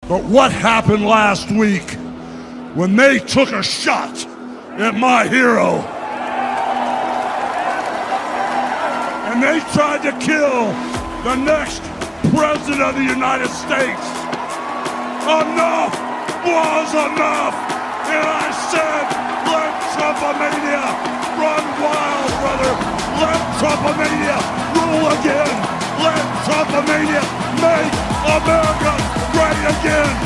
But what happened last week when they took a shot at my hero and they tried to kill the next president of the United States? Enough was enough, and I said, let Trumpomania run wild, brother. Let Trumpomania rule again. Let Trumpomania make America great again.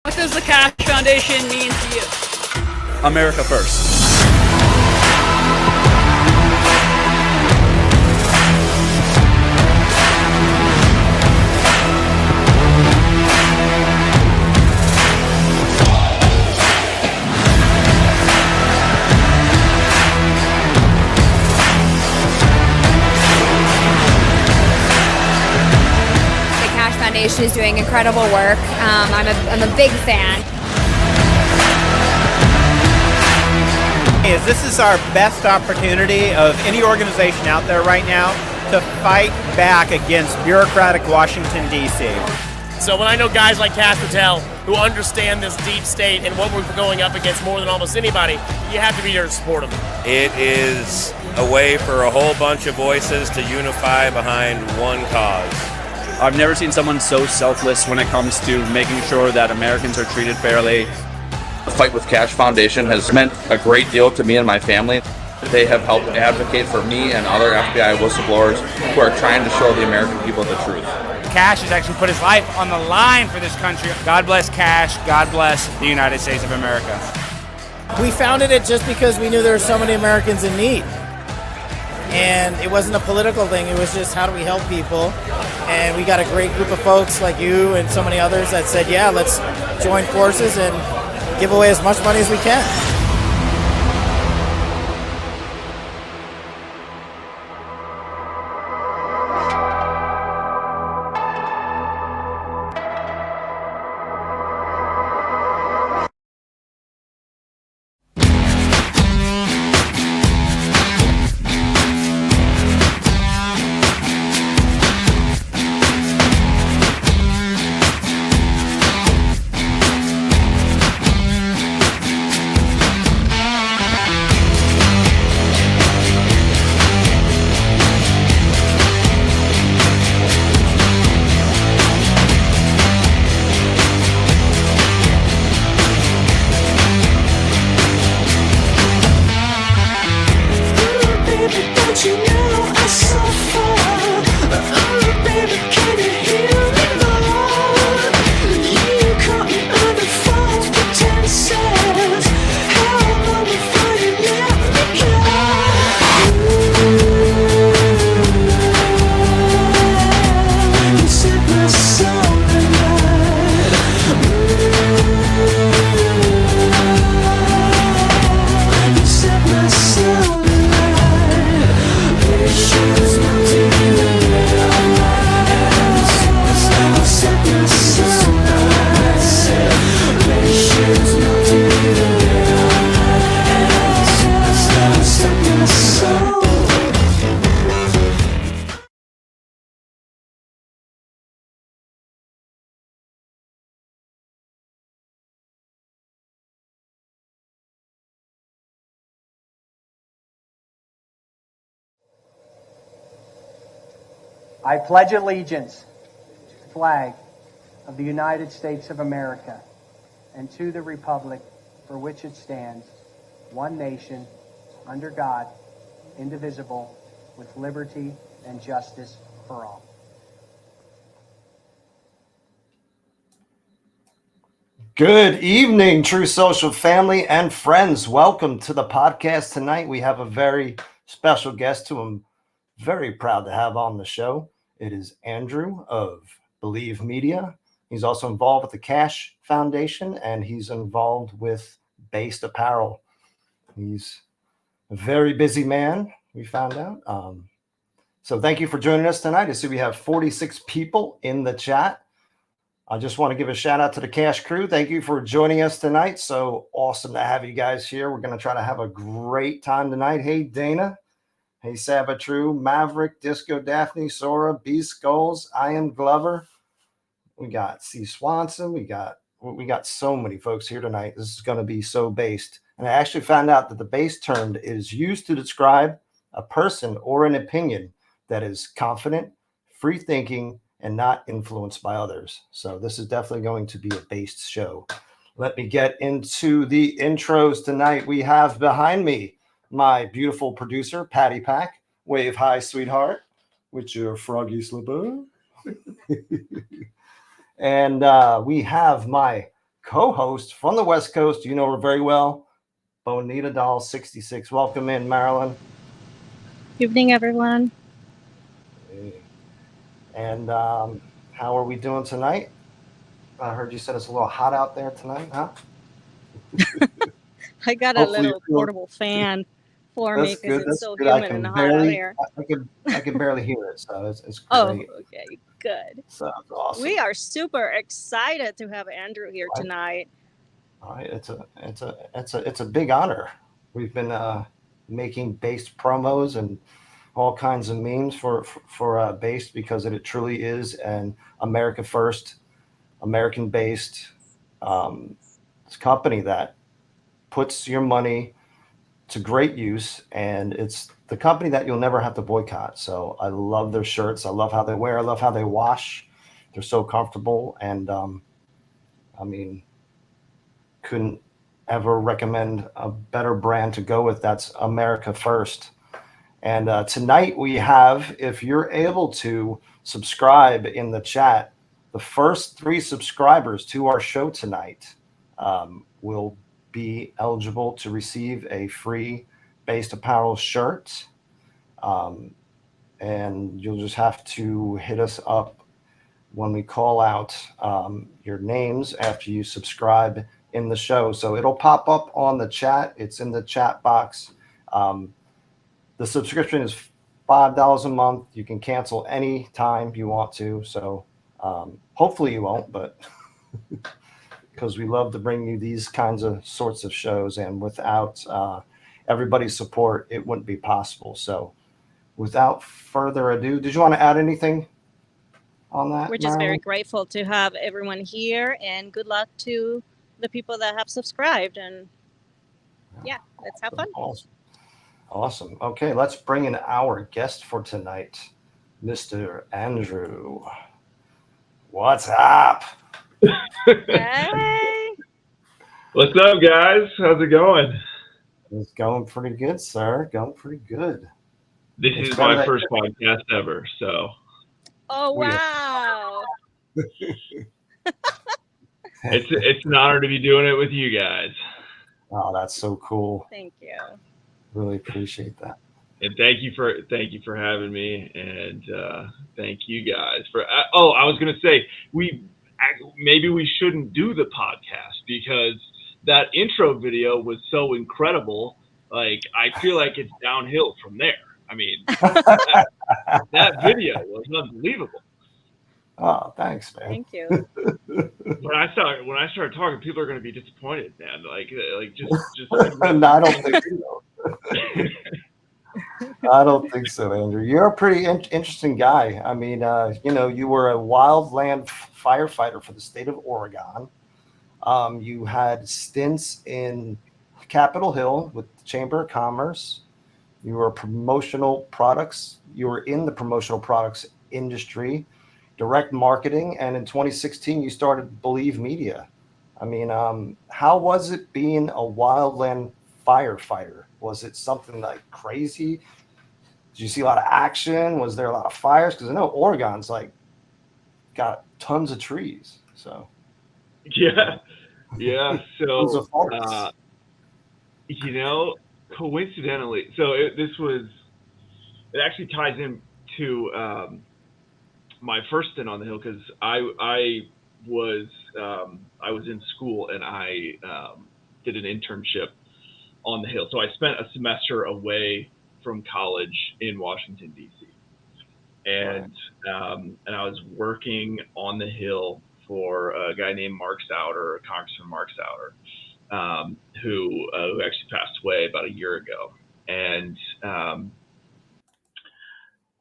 What does the Kash Foundation mean to you? America first. Foundation is doing incredible work. I'm a big fan. This is our best opportunity of any organization out there right now to fight back against bureaucratic Washington, D.C. So when I know guys like Kash Patel who understand this deep state and what we're going up against more than almost anybody, you have to be there to support them. It is a way for a whole bunch of voices to unify behind one cause. I've never seen someone so selfless when it comes to making sure that Americans are treated fairly. The Fight with Kash Foundation has meant a great deal to me and my family. They have helped advocate for me and other FBI whistleblowers who are trying to show the American people the truth. Kash has actually put his life on the line for this country. God bless Kash. God bless the United States of America. We founded it just because we knew there were so many Americans in need. And it wasn't a political thing. It was just how do we help people. And we got a great group of folks like you and so many others that said, yeah, let's join forces and give away as much money as we can. I pledge allegiance to the flag of the United States of America and to the republic for which it stands, one nation, under God, indivisible, with liberty and justice for all. Good evening, True Social family and friends. Welcome to the podcast tonight. We have a very special guest who I'm very proud to have on the show. It is Andrew of Believe Media. He's also involved with the Kash Foundation, and he's involved with Based Apparel. He's a very busy man, we found out. So thank you for joining us tonight. I see we have 46 people in the chat. I just want to give a shout out to the Kash crew. Thank you for joining us tonight. So awesome to have you guys here. We're going to try to have a great time tonight. Hey, Dana. Hey, Sabatru, Maverick, Disco Daphne, Sora, B Skulls, I Am Glover. We got C Swanson. We got so many folks here tonight. This is going to be so based. And I actually found out that the base term is used to describe a person or an opinion that is confident, free thinking, and not influenced by others. So this is definitely going to be a based show. Let me get into the intros tonight. We have behind me my beautiful producer, Patty Pack. Wave hi, sweetheart, with your froggy slipper. And we have my co-host from the West Coast. You know her very well, Bonita Doll 66. Welcome in, Marilyn. Evening, everyone. And how are we doing tonight? I heard you said it's a little hot out there tonight, huh? I got a little portable fan for me because it's so humid and hot out here. I can barely hear it, so it's great. Oh, okay, good. So that's awesome. We are super excited to have Andrew here tonight. All right, it's a big honor. We've been making based promos, and all kinds of memes for based, because it truly is an America first, American based company that puts your money to great use, and it's the company that you'll never have to boycott. So I love their shirts. I love how they wear. I love how they wash. They're so comfortable, and I mean, couldn't ever recommend a better brand to go with. That's America first. And tonight we have, if you're able to subscribe in the chat, the first 3 subscribers to our show tonight will be eligible to receive a free Based Apparel shirt. And you'll just have to hit us up when we call out your names after you subscribe in the show. So it'll pop up on the chat. It's in the chat box. The subscription is $5 a month. You can cancel any time you want to. So hopefully you won't, but because we love to bring you these kinds of sorts of shows, and without everybody's support, it wouldn't be possible. So without further ado, did you want to add anything on that? We're just very grateful to have everyone here, and good luck to the people that have subscribed. And yeah, let's have fun. Awesome. Okay, let's bring in our guest for tonight, Mr. Andrew. What's up? Hey. What's up, guys? How's it going? It's going pretty good, sir. Going pretty good. This is my first podcast ever, so. Oh, wow. It's an honor to be doing it with you guys. Oh, that's so cool. Thank you. Really appreciate that. And thank you for having me, and thank you guys for. I was gonna say maybe we shouldn't do the podcast because that intro video was so incredible. Like, I feel like it's downhill from there. I mean, that video was unbelievable. Oh, thanks, man. Thank you. When I start talking, people are going to be disappointed, man. Like just. No, I don't think so. I don't think so, Andrew. You're a pretty interesting guy. I mean, you were a wildland firefighter for the state of Oregon. You had stints in Capitol Hill with the Chamber of Commerce. You were promotional products. You were in the promotional products industry, direct marketing, and in 2016 you started Believe Media. I mean, how was it being a wildland firefighter? Was it something like crazy? Did you see a lot of action? Was there a lot of fires? Because I know Oregon's like got tons of trees. So yeah. So coincidentally, so it actually ties into my first stint on the Hill, because I was in school and I did an internship on the Hill. So I spent a semester away from college in Washington, D.C. And I was working on the Hill for a guy named Mark Souder, Congressman Mark Souder, who actually passed away about a year ago. And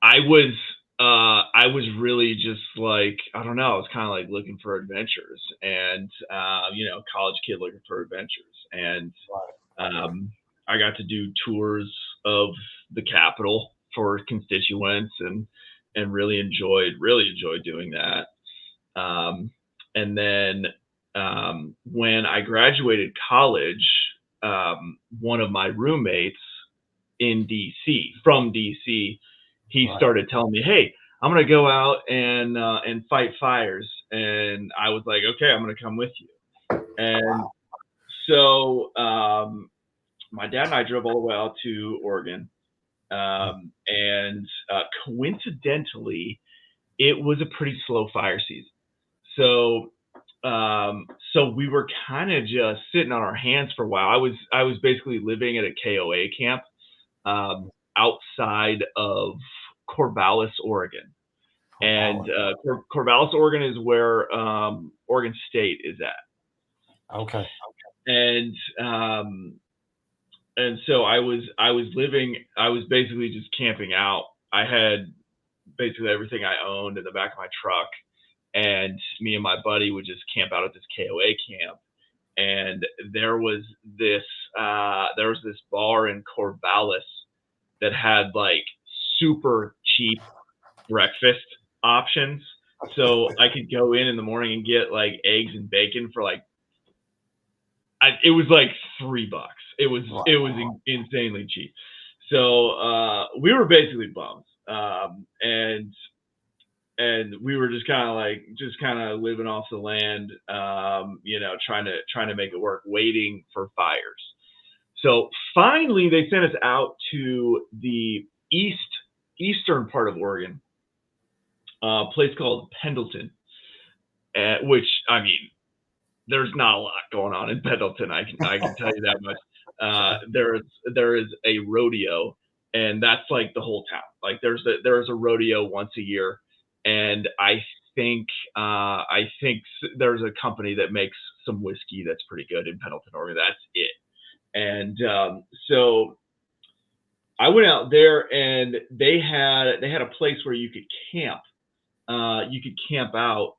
I was really just like, I don't know, I was kind of like looking for adventures, and college kid looking for adventures. And I got to do tours of the Capitol for constituents, and really enjoyed doing that. And then when I graduated college, one of my roommates in DC, from DC, he started telling me, "Hey, I'm gonna go out and fight fires," and I was like, "Okay, I'm gonna come with you." And so my dad and I drove all the way out to Oregon, and coincidentally, it was a pretty slow fire season. So we were kind of just sitting on our hands for a while. I was basically living at a KOA camp outside of Corvallis, Oregon. And Corvallis, Oregon is where Oregon State is at. Okay. And so I was basically just camping out. I had basically everything I owned in the back of my truck, and me and my buddy would just camp out at this KOA camp. And there was this bar in Corvallis that had like super cheap breakfast options. So I could go in the morning and get like eggs and bacon for like, it was like $3. It was insanely cheap. So we were basically bums, and we were just kind of living off the land, trying to make it work, waiting for fires. So finally, they sent us out to the eastern part of Oregon, a place called Pendleton, which, I mean, there's not a lot going on in Pendleton. I can tell you that much. There is a rodeo, and that's like the whole town. Like there's a rodeo once a year, and I think there's a company that makes some whiskey that's pretty good in Pendleton, Oregon. That's it. And so I went out there, and they had a place where you could camp. You could camp out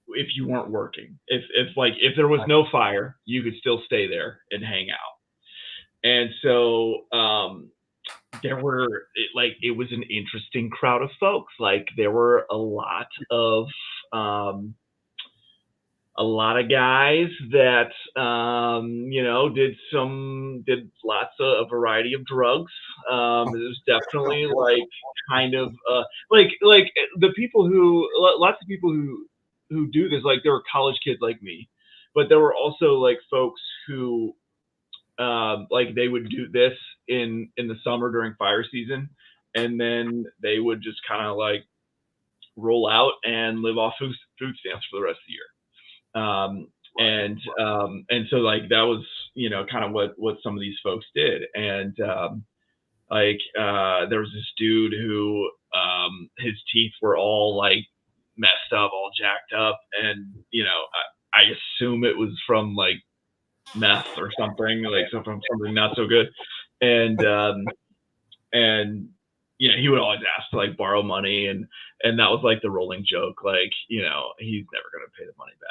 if you weren't working. If there was no fire, you could still stay there and hang out. And so it was an interesting crowd of folks. Like there were a lot of guys that did lots of a variety of drugs. It was definitely like kind of like the people who, lots of people who do this, like there were college kids like me, but there were also like folks who like they would do this in the summer during fire season, and then they would just kind of like roll out and live off food stamps for the rest of the year. And so like that was kind of what some of these folks did. And there was this dude who his teeth were all like messed up, all jacked up, and I assume it was from like meth or something, like from something not so good. And he would always ask to like borrow money, and that was like the rolling joke, like he's never gonna pay the money back.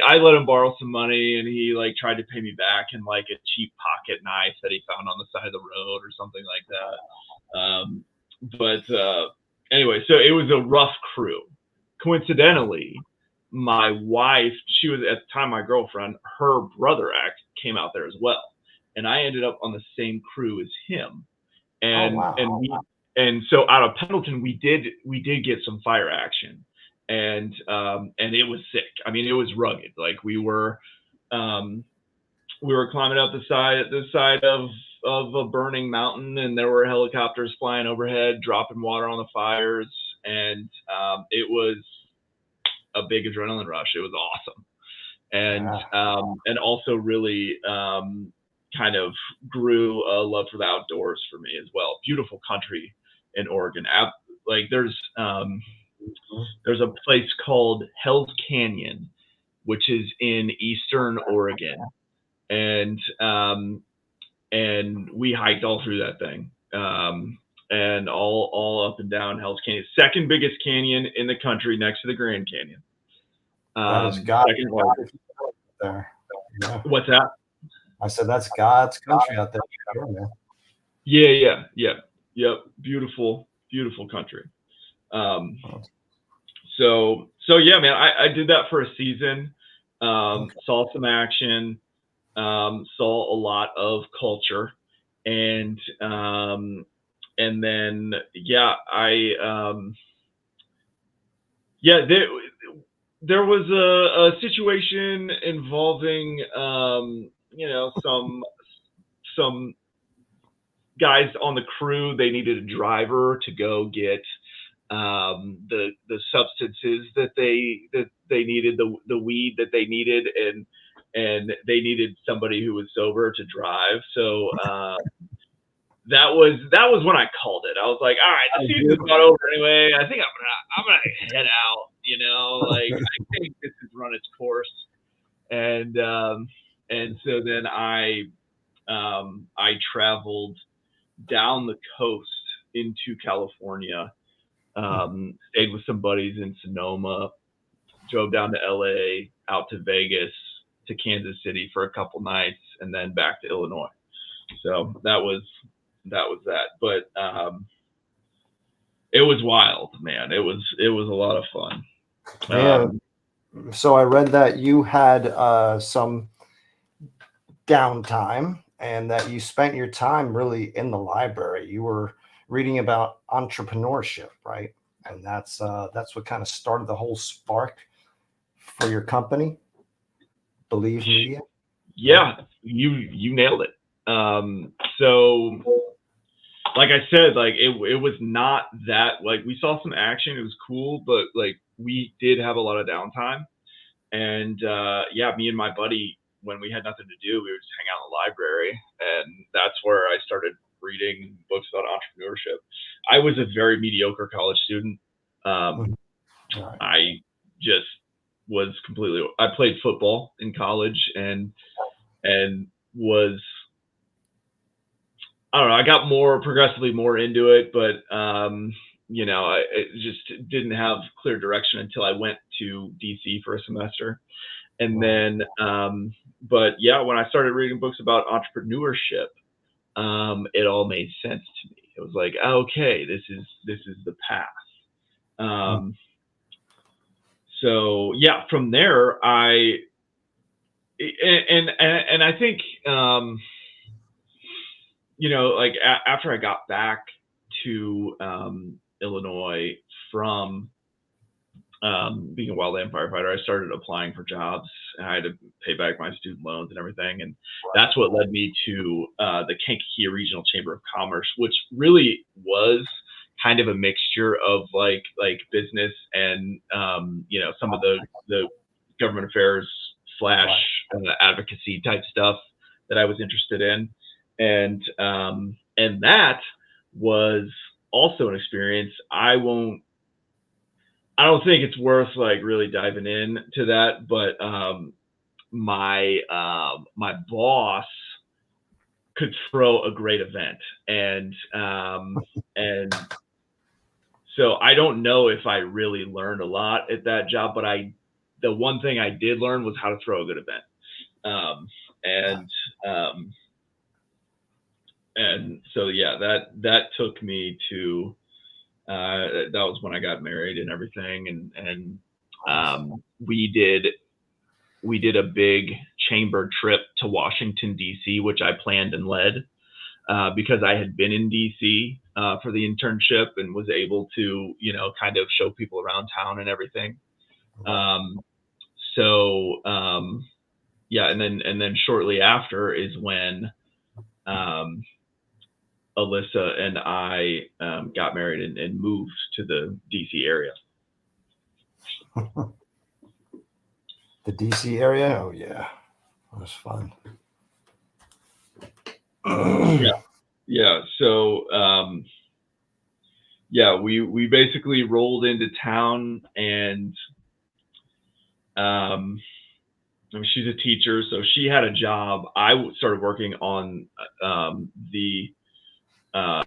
I let him borrow some money, and he like tried to pay me back in like a cheap pocket knife that he found on the side of the road or something like that. Anyway, so it was a rough crew. Coincidentally, my wife, she was at the time my girlfriend, her brother came out there as well, and I ended up on the same crew as him. And and so out of Pendleton, we did get some fire action, and it was sick. I mean, it was rugged. Like we were climbing up the side of a burning mountain, and there were helicopters flying overhead, dropping water on the fires, and it was a big adrenaline rush. It was awesome, and also really kind of grew a love for the outdoors for me as well. Beautiful country in Oregon. Like there's a place called Hell's Canyon, which is in eastern Oregon, and we hiked all through that thing, and all up and down Hell's Canyon. Second biggest canyon in the country, next to the Grand Canyon. That is God's there. Yeah. What's that? I said that's God's country out there. Man. Yeah. Yep. Beautiful country. So yeah, man, I did that for a season. Saw some action, saw a lot of culture, and then there was a situation involving some guys on the crew. They needed a driver to go get the substances that they needed, the weed that they needed, and they needed somebody who was sober to drive. So that was when I called it. I was like, all right, the season's not over anyway. I think I'm gonna head out. Like I think this has run its course, and so then I traveled down the coast into California, stayed with some buddies in Sonoma, drove down to LA, out to Vegas, to Kansas City for a couple nights, and then back to Illinois. So that was that. But it was wild, man. It was a lot of fun. Yeah. So I read that you had some downtime and that you spent your time really in the library. You were reading about entrepreneurship, right? And that's what kind of started the whole spark for your company, Believe Media. Yeah, you nailed it. So like I said, like it was not that, like, we saw some action, it was cool, but like we did have a lot of downtime. And yeah, me and my buddy, when we had nothing to do, we would just hang out in the library, and that's where I started reading books about entrepreneurship. I was a very mediocre college student. I just was I played football in college and was, I don't know, I got progressively more into it, but you know, I just didn't have clear direction until I went to DC for a semester. And then, but yeah, when I started reading books about entrepreneurship, it all made sense to me. It was like, okay, this is the path. So yeah, from there, I think, you know, like after I got back to Illinois from being a wildland firefighter, I started applying for jobs. I had to pay back my student loans and everything, and that's what led me to the Kankakee Regional Chamber of Commerce, which really was kind of a mixture of like business and you know, some of the government affairs / advocacy type stuff that I was interested in, and that was also an experience. I don't think it's worth like really diving into that, but my boss could throw a great event, and so I don't know if I really learned a lot at that job, but the one thing I did learn was how to throw a good event. And so yeah, that took me to that was when I got married and everything, and we did a big chamber trip to Washington DC, which I planned and led because I had been in DC for the internship and was able to, you know, kind of show people around town and everything. Yeah, and then shortly after is when Alyssa and I got married and moved to the DC area. The DC area? Oh yeah, that was fun. Yeah. So yeah, we basically rolled into town, and I mean, she's a teacher, so she had a job. I started working on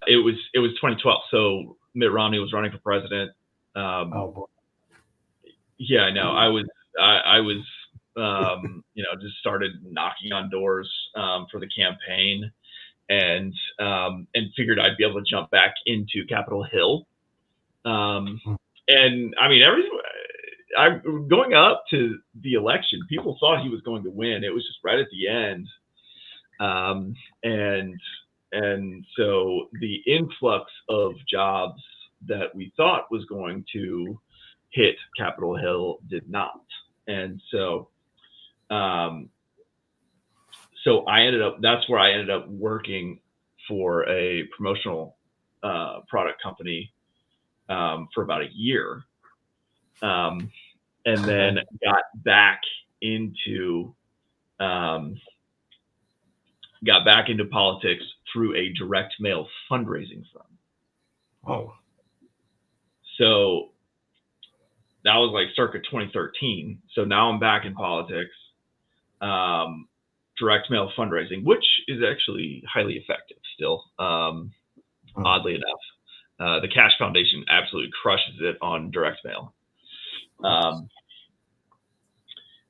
it was 2012, so Mitt Romney was running for president. Yeah, I know. I was you know, just started knocking on doors for the campaign, and figured I'd be able to jump back into Capitol Hill. And I mean, going up to the election, people thought he was going to win. It was just right at the end. And so the influx of jobs that we thought was going to hit Capitol Hill did not. And so, that's where I ended up working for a promotional product company for about a year. And then got back into politics through a direct mail fundraising firm. Oh. So that was like circa 2013. So now I'm back in politics, direct mail fundraising, which is actually highly effective still, oddly enough. The Kash Foundation absolutely crushes it on direct mail.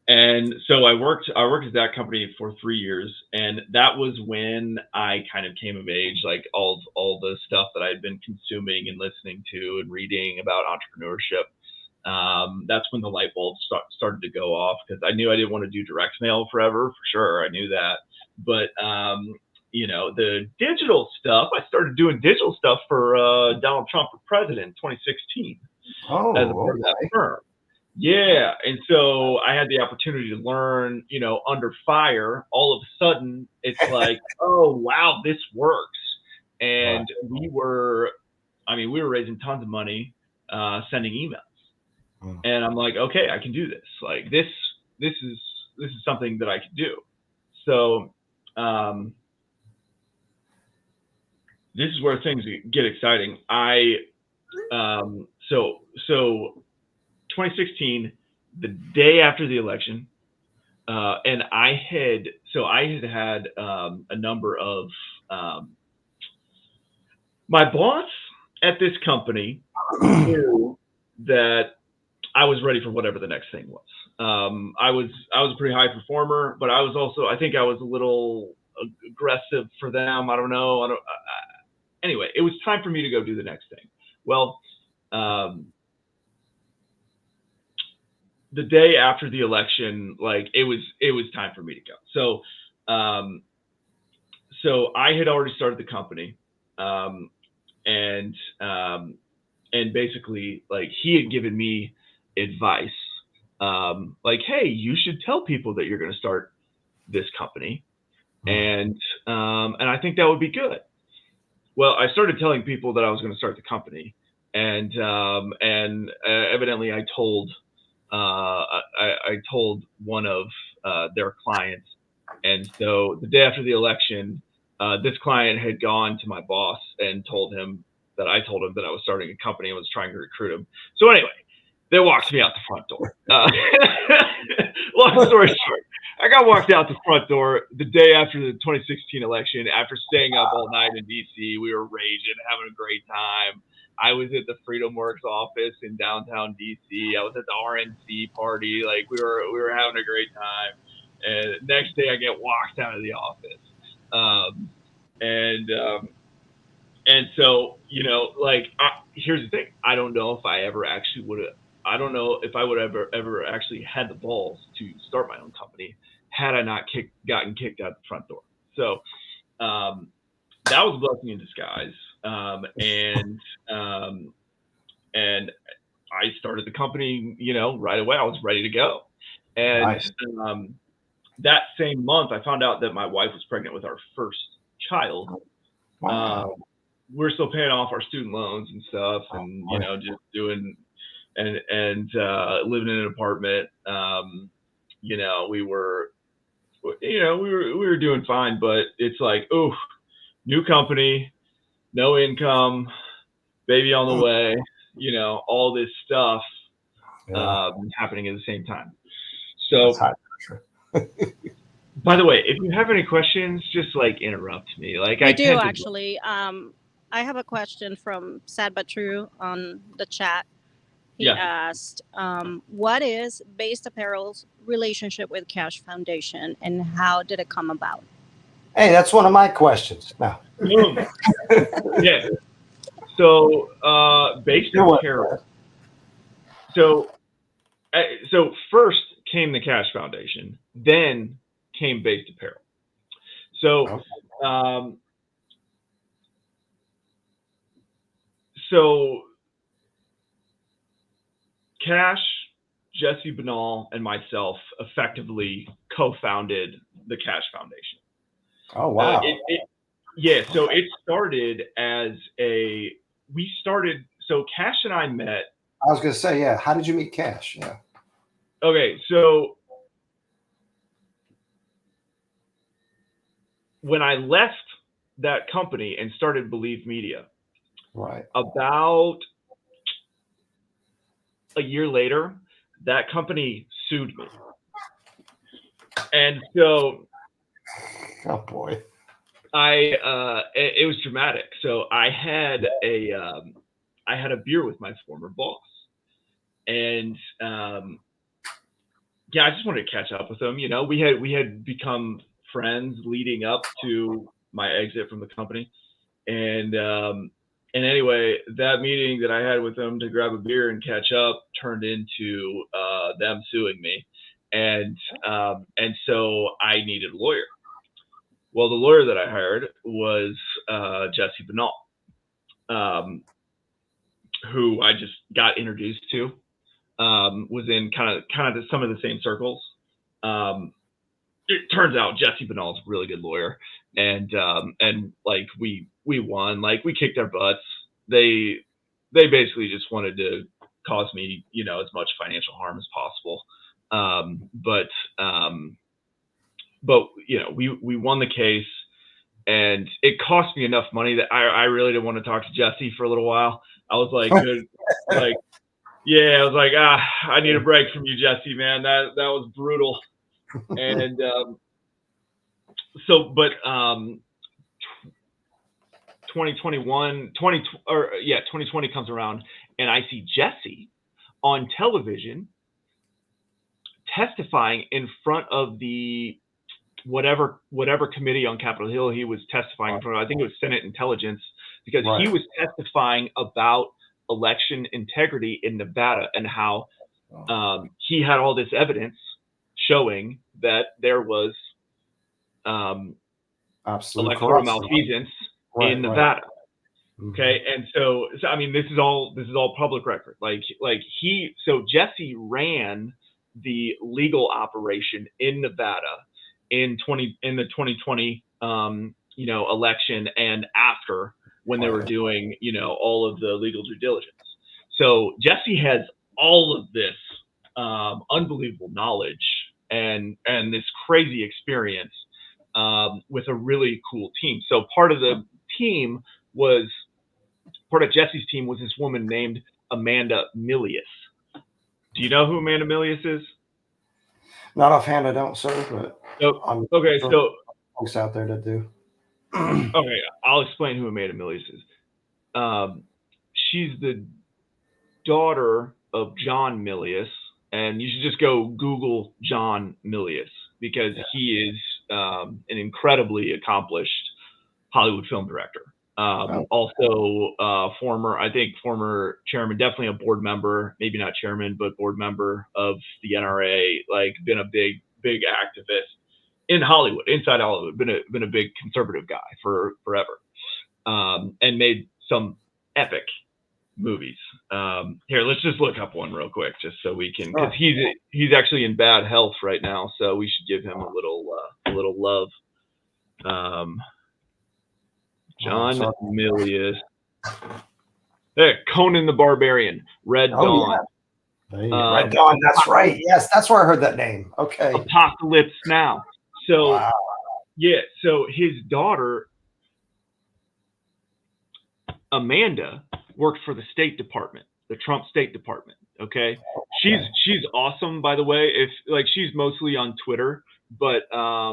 And so I worked at that company for 3 years, and that was when I kind of came of age, like all the stuff that I'd been consuming and listening to and reading about entrepreneurship. That's when the light bulb started to go off, because I knew I didn't want to do direct mail forever, for sure. I knew that. But, the digital stuff, I started doing digital stuff for Donald Trump for president in 2016 as a part of that firm. Yeah. And so I had the opportunity to learn, under fire. All of a sudden, it's like, oh, wow, this works. And we were raising tons of money, sending emails. And I'm like, okay, I can do this. Like this is something that I can do. So this is where things get exciting. So 2016, the day after the election, and I had a number of my boss at this company knew that I was ready for whatever the next thing was. I was a pretty high performer, but I think I was a little aggressive for them. I don't know. Anyway, it was time for me to go do the next thing. Well, the day after the election, like it was time for me to go. So I had already started the company, and basically, like, he had given me advice, like, hey, you should tell people that you're going to start this company, and I think that would be good. Well, I started telling people that I was going to start the company, and evidently I told one of their clients. And so the day after the election, this client had gone to my boss and told him that I told him that I was starting a company and was trying to recruit him. So anyway, they walked me out the front door. Long story short, I got walked out the front door the day after the 2016 election. After staying up all night in DC, we were raging, having a great time. I was at the Freedom Works office in downtown DC. I was at the RNC party. Like, we were having a great time. And next day I get walked out of the office. And so, here's the thing. I don't know if I ever actually would have, I don't know if I would ever actually had the balls to start my own company had I not gotten kicked out the front door. So, that was a blessing in disguise. And I started the company, right away. I was ready to go. And nice. That same month, I found out that my wife was pregnant with our first child. Wow. We're still paying off our student loans and stuff, and just doing and living in an apartment. We were doing fine, but it's like, ooh, new company, no income, baby on the way, all this stuff happening at the same time. So, by the way, if you have any questions, just interrupt me. I do actually. I have a question from Sad But True on the chat. He asked, what is Based Apparel's relationship with Kash Foundation, and how did it come about? Hey, that's one of my questions. No. Yeah. So, Based Apparel. So first came the Kash Foundation, then came Based Apparel. So, so Kash, Jesse Banal, and myself effectively co-founded the Kash Foundation. Oh, wow. So it started as so Kash and I met. I was going to say, yeah. How did you meet Kash? Yeah. Okay. So when I left that company and started Believe Media, right, about a year later, that company sued me. And so Oh boy. It was dramatic. So I had a beer with my former boss, and yeah, I just wanted to catch up with him. You know, we had become friends leading up to my exit from the company, and anyway, that meeting that I had with him to grab a beer and catch up turned into them suing me, and so I needed a lawyer. Well, the lawyer that I hired was Jesse Benall, who I just got introduced to. Was in kind of some of the same circles. It turns out Jesse Benall is a really good lawyer, and like we won. Like, we kicked their butts. They basically just wanted to cause me, you know, as much financial harm as possible. But you know, we won the case, and it cost me enough money that I really didn't want to talk to Jesse for a little while. I was like, good, like. Yeah, I was like, I need a break from you, Jesse, man. That was brutal. And 2020 comes around, and I see Jesse on television testifying in front of the whatever committee on Capitol Hill he was testifying in front of. I think it was Senate Intelligence, because he was testifying about election integrity in Nevada, and how he had all this evidence showing that there was electoral malfeasance in Nevada. Okay, and so I mean, this is all public record. So Jesse ran the legal operation in Nevada in the 2020 election, and after, when they were doing, you know, all of the legal due diligence. So Jesse has all of this unbelievable knowledge and this crazy experience with a really cool team. So part of Jesse's team was this woman named Amanda Milius. Do you know who Amanda Milius is? Not offhand, I don't, sir, but okay, so folks out there that do. Okay, I'll explain who Amanda Milius is. She's the daughter of John Milius, and you should just go Google John Milius, because he is an incredibly accomplished Hollywood film director. Also, former chairman, definitely a board member, maybe not chairman, but board member of the NRA. Like, been a big activist in Hollywood, inside Hollywood, been a big conservative guy for forever, and made some epic movies. Here, let's just look up one real quick, just so we can, because he's actually in bad health right now, so we should give him a little love. John Milius. Hey, Conan the Barbarian, Red Dawn. Yeah. Red Dawn, that's right. Yes, that's where I heard that name. Okay. Apocalypse Now. So, yeah, so his daughter, Amanda, worked for the State Department, the Trump State Department. Okay. She's awesome, by the way. She's mostly on Twitter, but I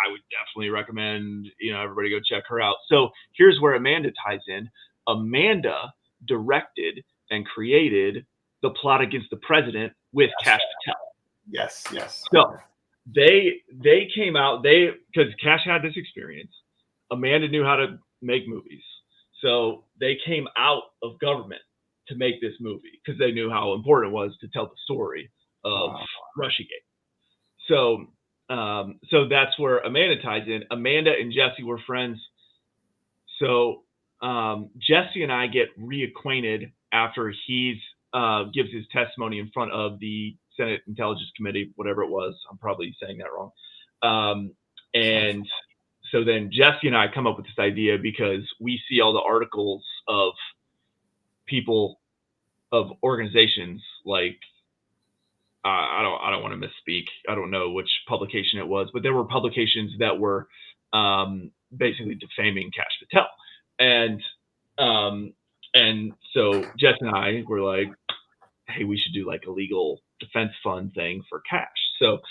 would definitely recommend, everybody go check her out. So here's where Amanda ties in. Amanda directed and created The Plot Against the President with Kash Patel. Yes. So they came out, because Kash had this experience. Amanda knew how to make movies. So they came out of government to make this movie, because they knew how important it was to tell the story of Russiagate. So that's where Amanda ties in. Amanda and Jesse were friends. So Jesse and I get reacquainted after he gives his testimony in front of the Senate Intelligence Committee, whatever it was. I'm probably saying that wrong. And so then Jesse and I come up with this idea, because we see all the articles of people, of organizations like, I don't want to misspeak. I don't know which publication it was, but there were publications that were basically defaming Kash Patel. And so Jess and I were like, hey, we should do like a legal defense fund thing for Kash. So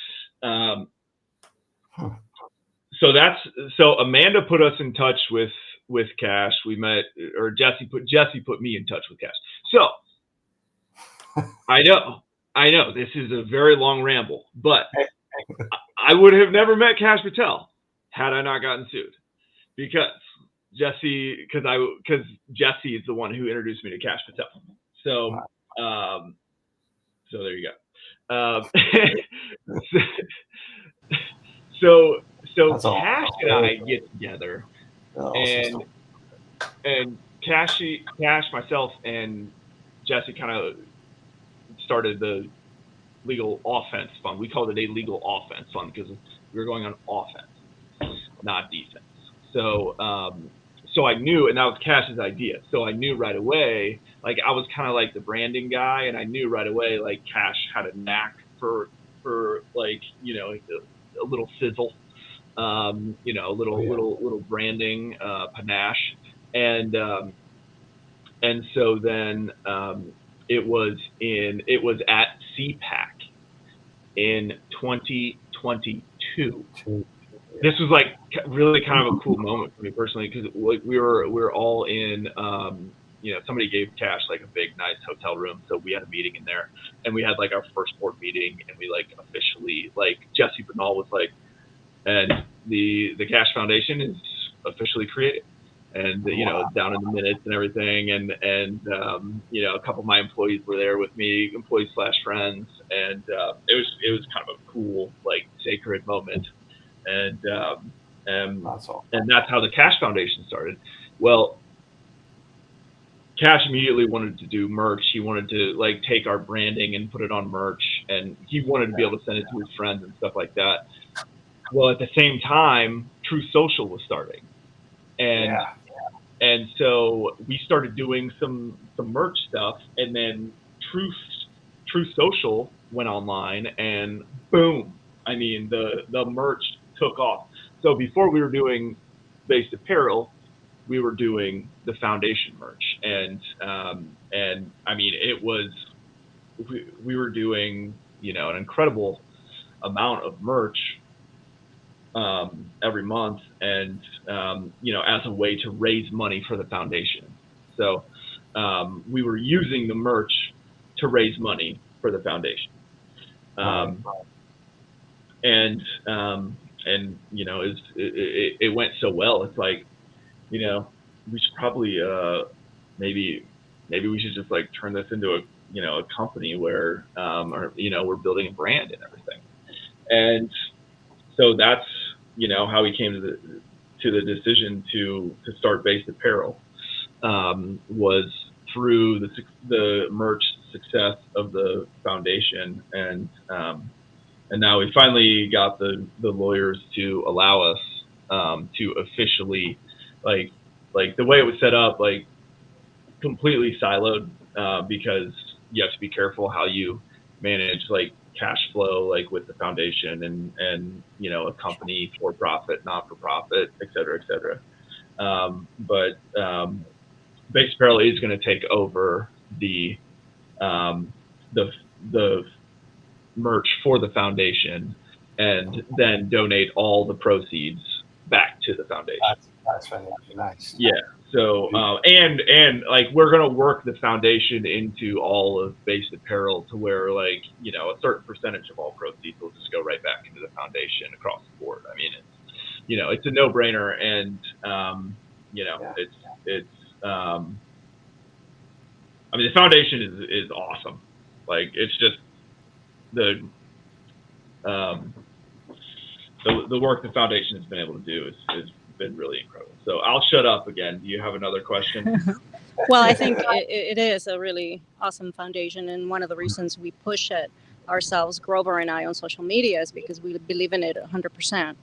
so Amanda put us in touch with Kash. We met, or Jesse put me in touch with Kash. So I know this is a very long ramble, but I would have never met Kash Patel had I not gotten sued, because Jesse is the one who introduced me to Kash Patel. So so there you go. So Kash and I get together, and Kash, myself, and Jesse kind of started the legal offense fund. We called it a legal offense fund because we were going on offense, not defense. So so I knew, and that was Kash's idea. So I knew right away, like I was kind of like the branding guy, and I knew right away like Kash had a knack for like, you know, a little sizzle, you know, a little branding, panache, and so then it was at CPAC in 2022. This was like really kind of a cool moment for me personally, because like we were all in, you know, somebody gave Kash like a big nice hotel room, so we had a meeting in there, and we had like our first board meeting, and we like officially, like Jesse Bernal was like, and the Kash Foundation is officially created, and you know, it's down in the minutes and everything, and you know, a couple of my employees were there with me, employees / friends, and it was kind of a cool, like, sacred moment. And that's how the Kash Foundation started. Well, Kash immediately wanted to do merch. He wanted to like take our branding and put it on merch, and he wanted to be able to send it to his friends and stuff like that. Well, at the same time, True Social was starting, and so we started doing some merch stuff, and then True Social went online, and boom! I mean, the merch took off. So before we were doing Based Apparel, we were doing the foundation merch, and I mean, it was, we were doing, you know, an incredible amount of merch every month, and you know, as a way to raise money for the foundation. So we were using the merch to raise money for the foundation. And you know, it went so well. It's like, you know, we should probably maybe we should just like turn this into a company where or, you know, we're building a brand and everything. And so that's, you know, how we came to the decision to start Based Apparel, was through the merch success of the foundation, and now we finally got the lawyers to allow us to officially, like the way it was set up, like completely siloed, because you have to be careful how you manage like cash flow, like with the foundation and you know, a company, for profit, not for profit, et cetera, et cetera. But Based Apparel is going to take over the merch for the foundation, and then donate all the proceeds back to the foundation. That's fantastic. Nice. Yeah. So and like we're gonna work the foundation into all of Based Apparel to where, like, you know, a certain percentage of all proceeds will just go right back into the foundation across the board. I mean, it's, you know, it's a no-brainer, and you know, it's I mean, the foundation is awesome. Like, it's just the work the foundation has been able to do has been really incredible. So I'll shut up again. Do you have another question? Well, I think it is a really awesome foundation, and one of the reasons we push it ourselves, Grover and I, on social media, is because we believe in it 100%.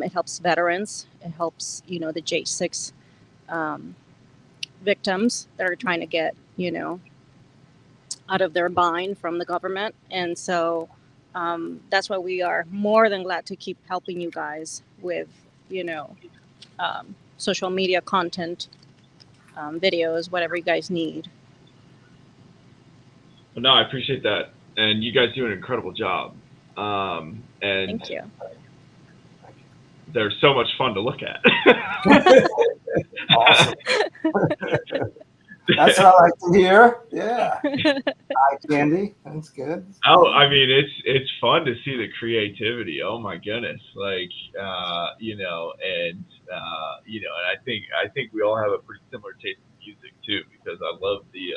It helps veterans. It helps, you know, the J6 victims that are trying to get, you know, out of their bind from the government. And so that's why we are more than glad to keep helping you guys with, you know, social media content, videos, whatever you guys need. Well, no, I appreciate that. And you guys do an incredible job. And thank you. they're so much fun to look at. Awesome. That's what I like to hear. Yeah. Hi, Candy. That's good. Oh, I mean, it's fun to see the creativity. Oh my goodness, like you know, and you know, and I think we all have a pretty similar taste in music too, because I love the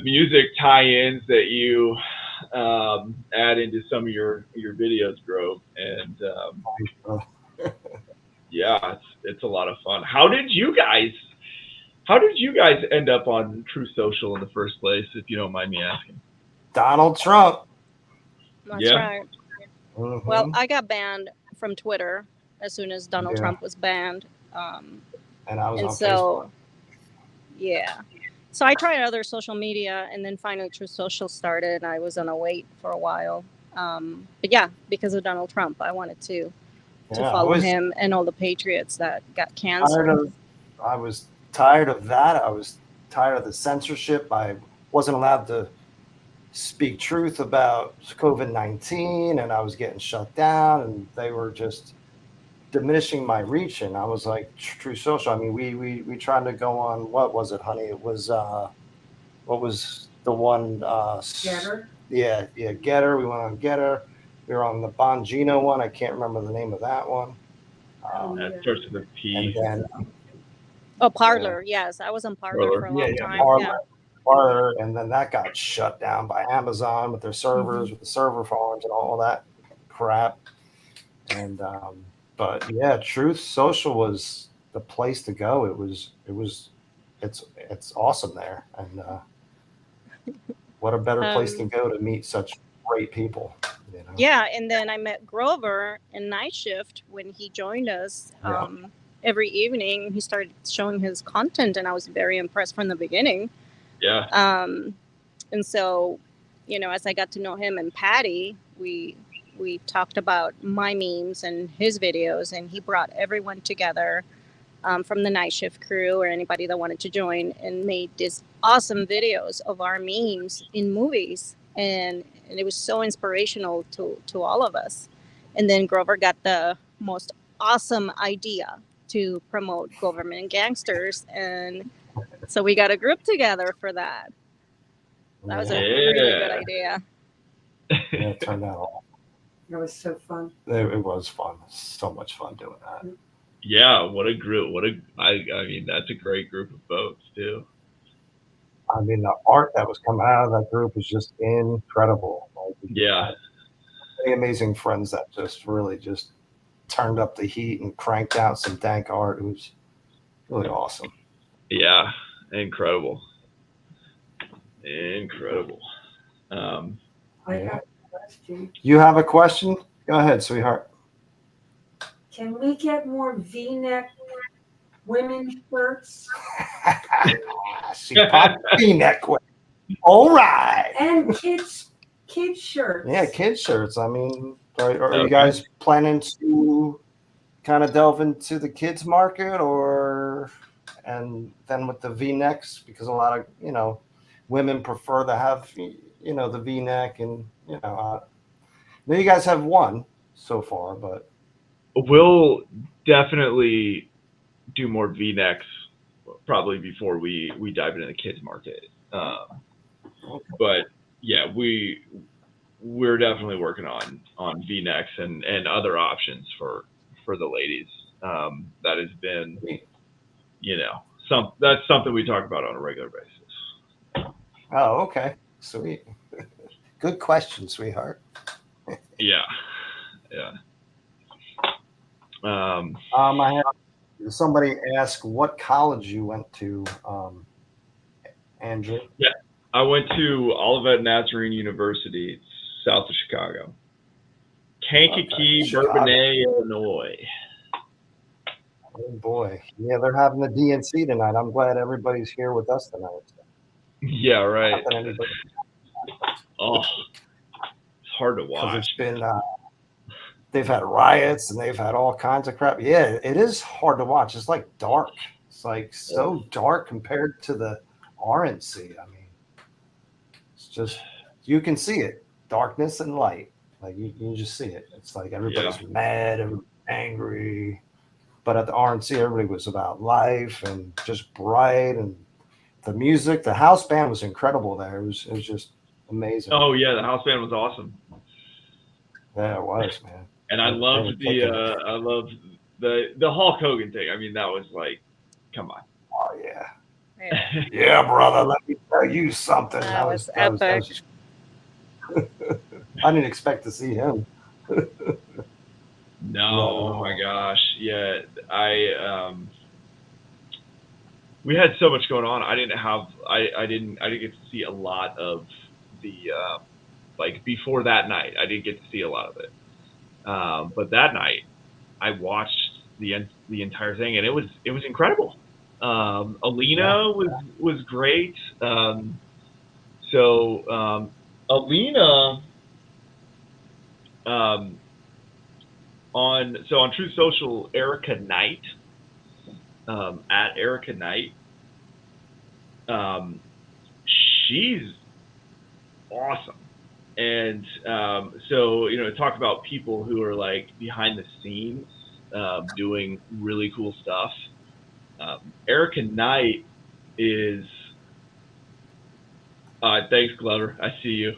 music tie-ins that you add into some of your videos, Grove, and yeah, it's a lot of fun. How did you guys end up on True Social in the first place, if you don't mind me asking? Donald Trump. That's right. Mm-hmm. Well, I got banned from Twitter as soon as Donald Trump was banned. And I was on Facebook. Yeah. So I tried other social media, and then finally True Social started, and I was on a wait for a while. But yeah, because of Donald Trump, I wanted to follow him and all the patriots that got canceled. I was tired of that. I was tired of the censorship. I wasn't allowed to speak truth about COVID-19, and I was getting shut down, and they were just diminishing my reach. And I was like, True Social. I mean, we tried to go on, what was it, honey? It was what was the one? Getter. Yeah, Getter. We went on Getter. We were on the Bongino one. I can't remember the name of that one. That starts with a P. And then, Parler. Yes, I was on Parler for a long time. Parler, and then that got shut down by Amazon with their servers, with the server farms and all that crap. And but yeah, Truth Social was the place to go. It's awesome there, and what a better place to go to meet such great people. You know? Yeah, and then I met Grover in Night Shift when he joined us. Every evening he started showing his content, and I was very impressed from the beginning. Yeah. And so, you know, as I got to know him and Patty, we talked about my memes and his videos, and he brought everyone together from the Night Shift crew or anybody that wanted to join, and made these awesome videos of our memes in movies. And it was so inspirational to all of us. And then Grover got the most awesome idea to promote Government Gangsters, and so we got a group together for that. That was a really good idea. Yeah, it turned out awesome. It was so fun. It was fun. So much fun doing that. Yeah, what a group. I mean, that's a great group of folks too. I mean, the art that was coming out of that group was just incredible. Like, yeah. Many amazing friends that just really just turned up the heat and cranked out some dank art. It was really awesome. Yeah, incredible. Incredible. I have a question. You have a question? Go ahead, sweetheart. Can we get more V-neck women's shirts? She popped V-neck. All right. And kids shirts. Yeah, kids shirts. I mean, are you guys planning to kind of delve into the kids market, and then with the V-necks, because a lot of, you know, women prefer to have, you know, the V-neck, and, you know, you guys have one so far, but we'll definitely do more V-necks probably before we dive into the kids market. But yeah, we're definitely working on V-necks and other options for the ladies. That has been, you know, that's something we talk about on a regular basis. Oh, okay. Sweet. Good question, sweetheart. Yeah. I had somebody ask what college you went to, Andrew. Yeah, I went to Olivet Nazarene University, south of Chicago. Kankakee, Bourbonnais, Illinois. Oh boy. Yeah, they're having the DNC tonight. I'm glad everybody's here with us tonight. Yeah, right. Oh, it's hard to watch. It's been they've had riots and they've had all kinds of crap. Yeah, it is hard to watch. It's like dark. It's like so dark compared to the RNC. I mean, it's just, you can see it. Darkness and light. Like you just see it. It's like everybody's mad. angry. But at the RNC, everybody was about life and just bright, and the music. The house band was incredible there. It was just amazing. Oh yeah, the house band was awesome. Yeah, it was, man. And I They loved were kicking it. I loved the Hulk Hogan thing. I mean, that was like, come on. Oh yeah. Yeah. Yeah, brother. Let me tell you something. That was epic. I didn't expect to see him. No, oh my gosh, yeah. We had so much going on. I didn't get to see a lot of the like before that night. I didn't get to see a lot of it. But that night, I watched the entire thing, and it was incredible. Alina was great. Alina on Truth Social, Erica Knight, at Erica Knight, she's awesome. And talk about people who are like behind the scenes doing really cool stuff. Erica Knight is thanks, Glover. I see you.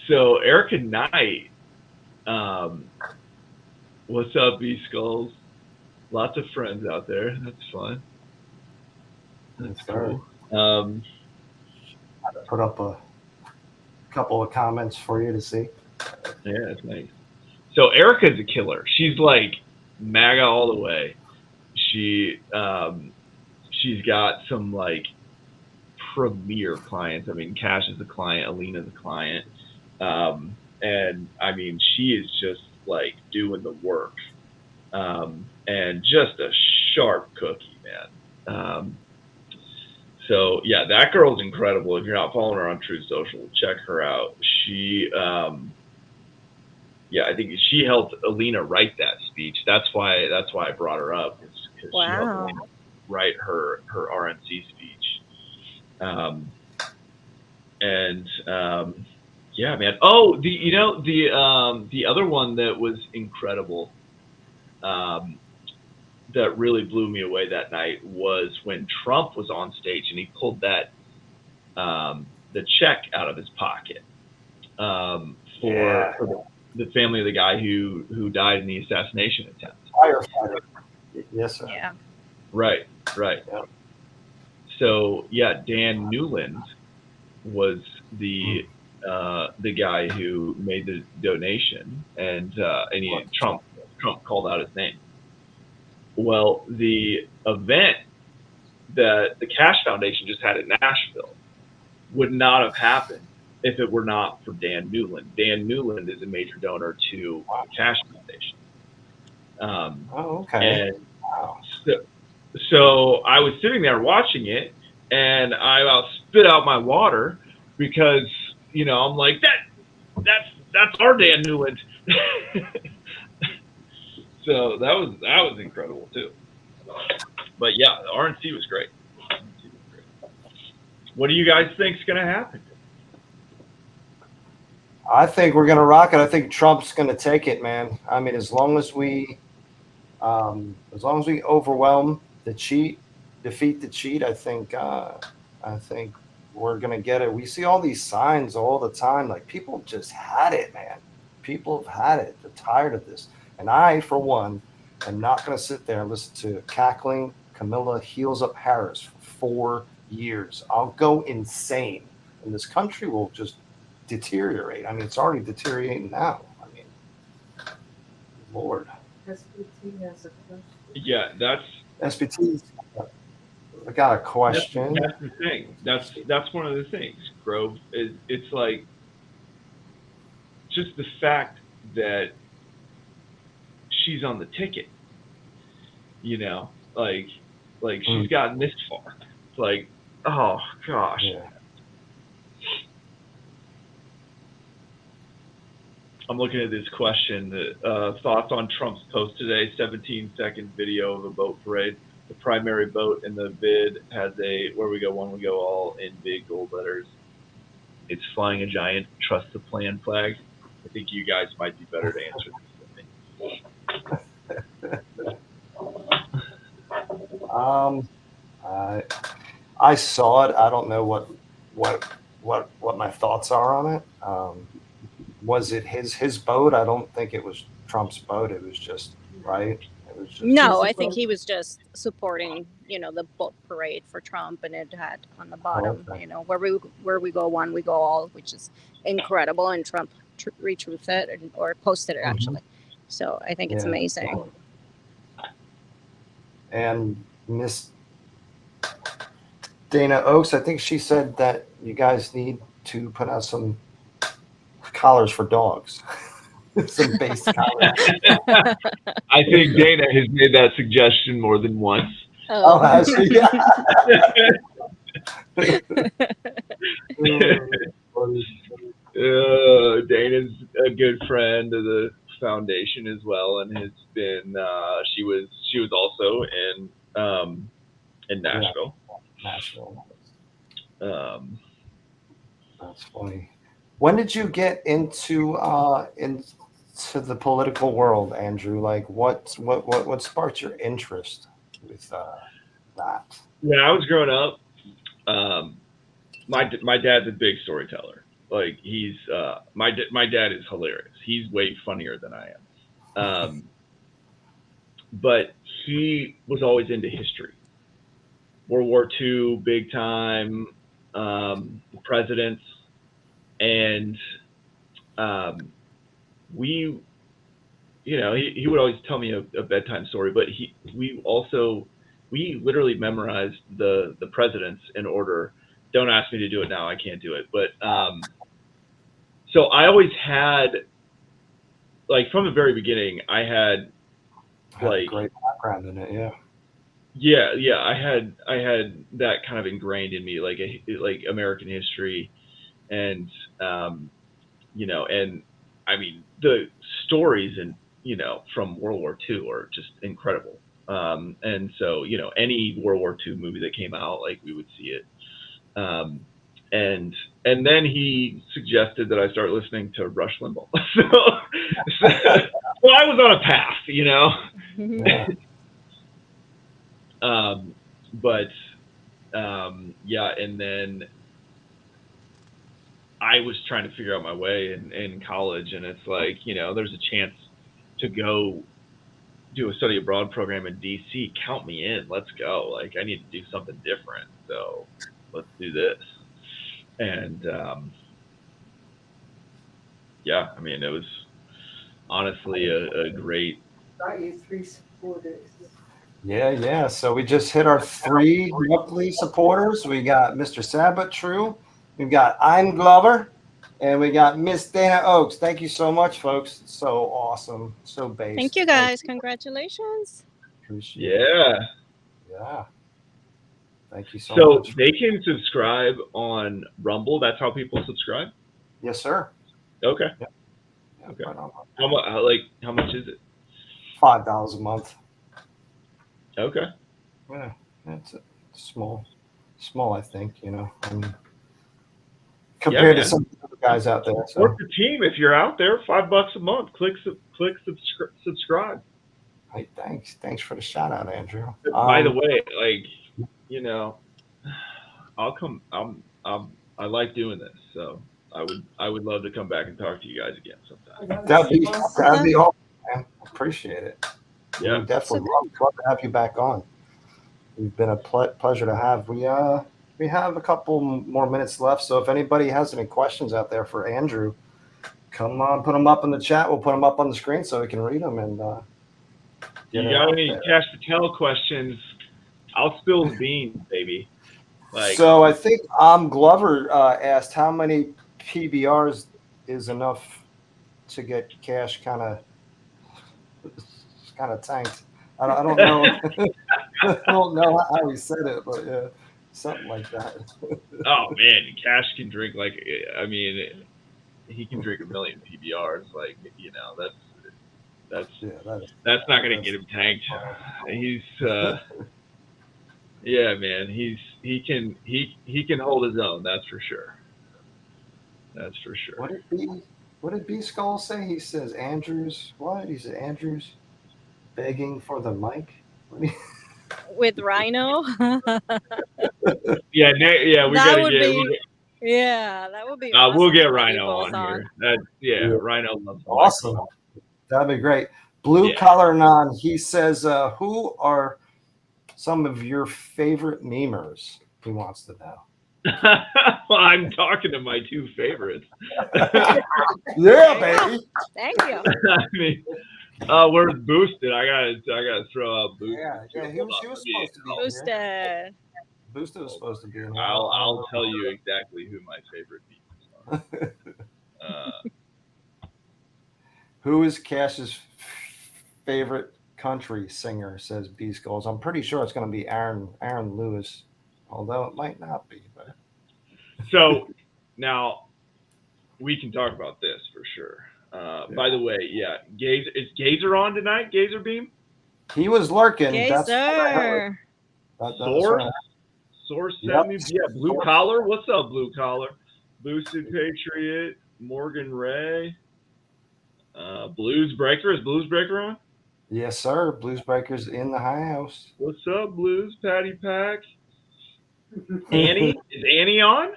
So Erica Knight, what's up, B Skulls? Lots of friends out there. That's fun. That's cool. I put up a couple of comments for you to see. Yeah, that's nice. So Erica's a killer. She's like MAGA all the way. She's got some like premier clients. I mean, Kash is a client, Alina's a client. And I mean, she is just like doing the work. And just a sharp cookie, man. So yeah, that girl's incredible. If you're not following her on Truth Social, check her out. She, I think she helped Alina write that speech. That's why I brought her up, because she helped Alina write her RNC speech. Yeah, man. Oh, the other one that was incredible, that really blew me away that night was when Trump was on stage and he pulled that the check out of his pocket for the family of the guy who died in the assassination attempt. Firefighter. Yes, sir. Yeah. Right. Yeah. So yeah, Dan Newland was the guy who made the donation, and Trump called out his name. Well, the event that the Kash Foundation just had in Nashville would not have happened if it were not for Dan Newland. Dan Newland is a major donor to the Kash Foundation. Okay. And so I was sitting there watching it, and I about spit out my water because I'm like, that's our Dan Newland. So that was incredible too. But yeah, the RNC was great. What do you guys think's going to happen? I think we're going to rock it. I think Trump's going to take it, man. I mean, as long as we overwhelm the cheat, defeat the cheat, I think we're going to get it. We see all these signs all the time. Like, people just had it, man. People have had it. They're tired of this. And I, for one, am not going to sit there and listen to cackling Camilla Heels Up Harris for 4 years. I'll go insane, and this country will just deteriorate. I mean, it's already deteriorating now. I mean, Lord. SBT has a question. Yeah, that's SBT. I got a question. That's the thing. That's one of the things, Grove. It's like just the fact that she's on the ticket. Like she's gotten this far. It's like, oh gosh. Yeah. I'm looking at this question. Thoughts on Trump's post today? 17-second video of a boat parade. The primary boat in the bid has a "Where we go, one we go all" in big gold letters. it's flying a giant trust the plan flag. I think you guys might be better to answer this than me. I saw it. I don't know what my thoughts are on it. Was it his boat? I don't think it was Trump's boat. It was just right. It was just No, I think he was just supporting, the boat parade for Trump, and it had on the bottom, okay. where we go one, we go all, which is incredible. And Trump retweeted it or posted it actually. So I think it's amazing. And Miss Dana Oaks, I think she said that you guys need to put out some collars for dogs. Some base collars. I think Dana has made that suggestion more than once. Oh, has she? Dana's a good friend of the foundation as well, and has been. She was also in Nashville. Nashville. That's funny. When did you get into the political world, Andrew? Like, what sparked your interest with that? When I was growing up, my dad's a big storyteller. Like he's my dad is hilarious. He's way funnier than I am. But he was always into history. World War II, big time, presidents, and we, he would always tell me a bedtime story. But we literally memorized the presidents in order. Don't ask me to do it now; I can't do it. But so I always had, like, from the very beginning, I had like a great background in it, yeah. Yeah, I had that kind of ingrained in me, like American history, and and I mean the stories from World War II are just incredible. And so any World War II movie that came out, like, we would see it. And then he suggested that I start listening to Rush Limbaugh. So I was on a path, Yeah. And then I was trying to figure out my way in college, and it's like, there's a chance to go do a study abroad program in DC. Count me in. Let's go. Like, I need to do something different. So let's do this. And I mean, it was honestly a great. Got you 3 supporters. Yeah. So we just hit our 3 monthly supporters. We got Mr. Sabbath True, we've got I'm Glover, and we got Miss Dana Oaks. Thank you so much, folks. It's so awesome. So based. Thank you, guys. Congratulations. Appreciate it. Yeah. Thank you so much. So they can subscribe on Rumble. That's how people subscribe? Yes, sir. Okay. Yeah, okay. Right on. How much is it? $5 a month. Okay. Yeah, it's small, I think, I mean, compared to some other guys out there. So. Support the team if you're out there. $5 a month. Click subscribe. Hey, thanks for the shout out, Andrew. By the way, I'll come. I like doing this, so I would love to come back and talk to you guys again sometime. That'd be awesome, man. Appreciate it. Yeah, we'd definitely love to have you back on. It's been a pleasure to have. We have a couple more minutes left, so if anybody has any questions out there for Andrew, come on, put them up in the chat. We'll put them up on the screen so we can read them. And you got any Kash Patel questions? I'll spill the beans, baby. So I think Glover asked how many PBRs is enough to get Kash kind of tanked. I don't know. I don't know how he said it, but yeah, something like that. Oh man, Kash can drink he can drink 1 million PBRs. That's not going to get him tanked. He's yeah, man. He can hold his own. That's for sure. That's for sure. What did B Skull say? He says Andrews. What? He said Andrews begging for the mic. With Rhino. Yeah, we That gotta would get. be. Yeah, that would be awesome. We'll get to have you Rhino both on here. Rhino loves the Awesome. microphone. That'd be great. Blue Collar Non, he says, who are some of your favorite memers? He wants to know. Well, I'm talking to my two favorites. Yeah, baby. Thank you. I mean, where's Boosted? I gotta throw out Boosted. Yeah, he was supposed to be Boosted. Boosted was supposed to be in here. I'll tell you exactly who my favorite memers are. Who is Cash's favorite country singer? Says B Skulls. I'm pretty sure it's going to be Aaron Lewis, although it might not be. But so now we can talk about this for sure. By the way, is Gazer on tonight? Gazer Beam? He was lurking. Gazer. Source sent me. Yeah, Blue Collar. What's up, Blue Collar? Boosted Patriot. Morgan Ray. Blues Breaker. Is Blues Breaker on? Yes, sir. Blues Breaker's in the house. What's up, Blues? Patty Pack. Annie? Is Annie on?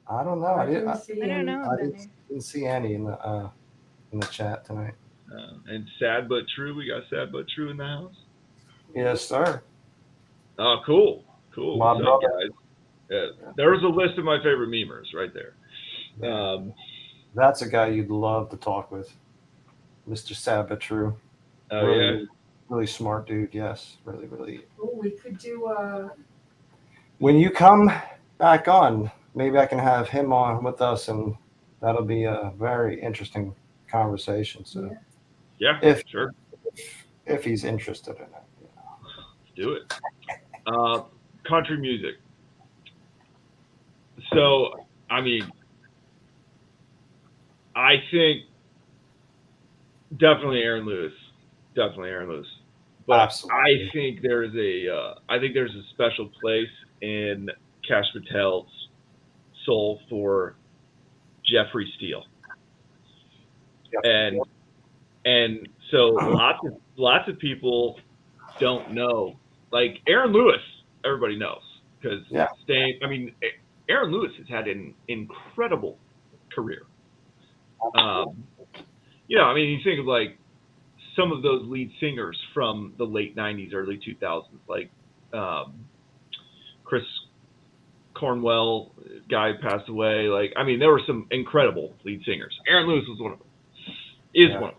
I don't know. I don't know. I didn't see Annie in the chat tonight. And Sad But True. We got Sad But True in the house. Yes, sir. Oh, cool. What's up, brother. guys? Yeah, there's a list of my favorite memers right there. That's a guy you'd love to talk with, Mr. Sad But True. Really smart dude. Yes, really. Oh, we could do When you come back on, maybe I can have him on with us, and that'll be a very interesting conversation. So, sure. If he's interested in it, Do it. Country music. So, I mean, I think definitely Aaron Lewis. But absolutely. I think there's a special place in Kash Patel's soul for Jeffrey Steele. Yep. And so lots of people don't know. Like Aaron Lewis, everybody knows because Aaron Lewis has had an incredible career. You think of like some of those lead singers from the late 90s, early 2000s, like Chris Cornwell, guy passed away. There were some incredible lead singers. Aaron Lewis was one of them. One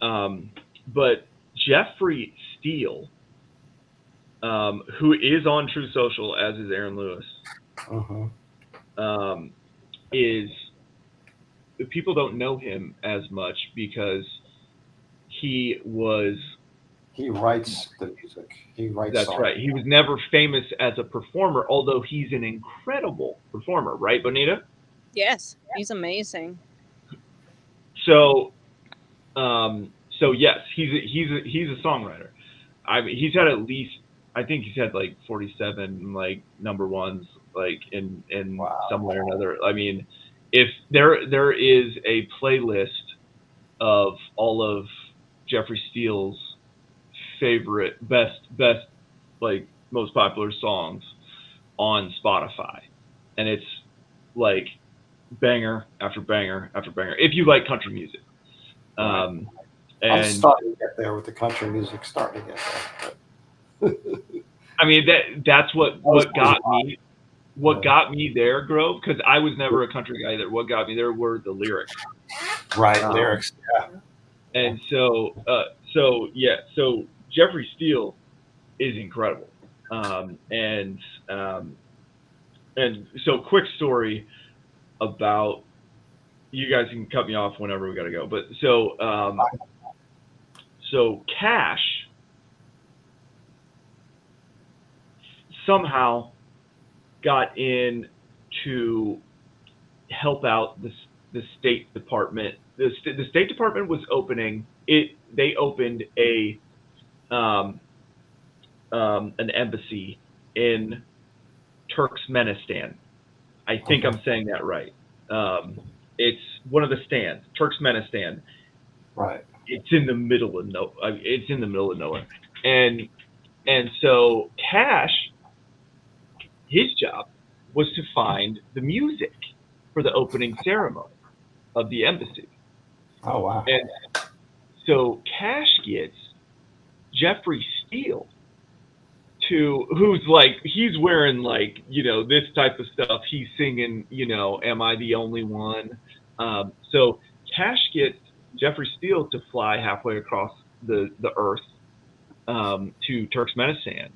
of them. But Jeffrey Steele, who is on True Social, as is Aaron Lewis, is people don't know him as much because he writes the music. He writes. That's songs. right. He was never famous as a performer, although he's an incredible performer, right, Bonita? Yes, he's amazing. So yes, he's a songwriter. He's had at least, I think he's had like 47 like number ones in some way or another. If there is a playlist of all of Jeffrey Steele's favorite best most popular songs on Spotify, and it's like banger after banger after banger if you like country music. I'm starting to get there with the country music. Starting to get there. That's what got me. What got me there, Grove, because I was never a country guy either. What got me there were the lyrics. Right, lyrics. Yeah. And so Jeffrey Steele is incredible. And so quick story about, you guys can cut me off whenever we got to go. But so Kash somehow got in to help out the State Department. The State Department was opening it. They opened an embassy in Turkmenistan, I think I'm saying that right. It's one of the stands, Turkmenistan. Right. It's in the middle of nowhere, and so Kash, his job was to find the music for the opening ceremony of the embassy. Oh wow. And so Kash gets Jeffrey Steele who's like, he's wearing like, this type of stuff. He's singing, Am I the Only One? So Kash gets Jeffrey Steele to fly halfway across the earth to Turkmenistan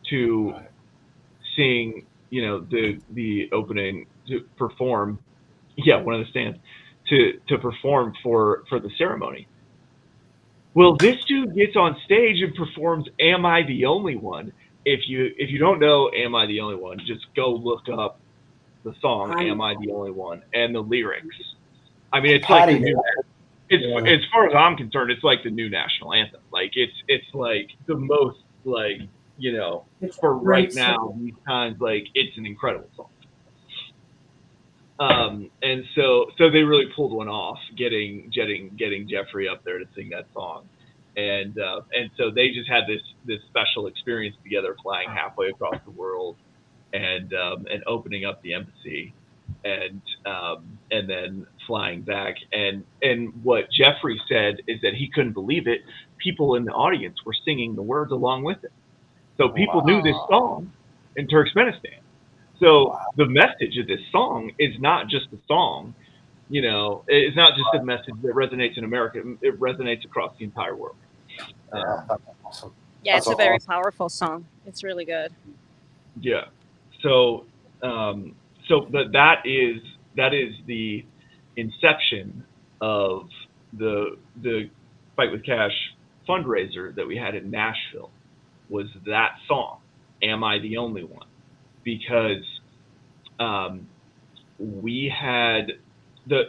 to sing, the opening, to perform, one of the stands, to perform for the ceremony. Well, this dude gets on stage and performs "Am I the Only One?" If you don't know "Am I the Only One," just go look up the song "Am I the Only One" and the lyrics. I mean, it's like as far as I'm concerned, it's like the new national anthem. Like it's like the most like for right now these times, like it's an incredible song. And so they really pulled one off, getting Jeffrey up there to sing that song, and so they just had this special experience together, flying halfway across the world, and opening up the embassy, and then flying back. And what Jeffrey said is that he couldn't believe it. People in the audience were singing the words along with it, so people knew this song in Turkmenistan. So the message of this song is not just a song, it's not just a message that resonates in America. It resonates across the entire world. That's awesome. Yeah, it's a very powerful song. It's really good. Yeah. So that is the inception of the Fight with Kash fundraiser that we had in Nashville, was that song, "Am I the Only One?" Because we had the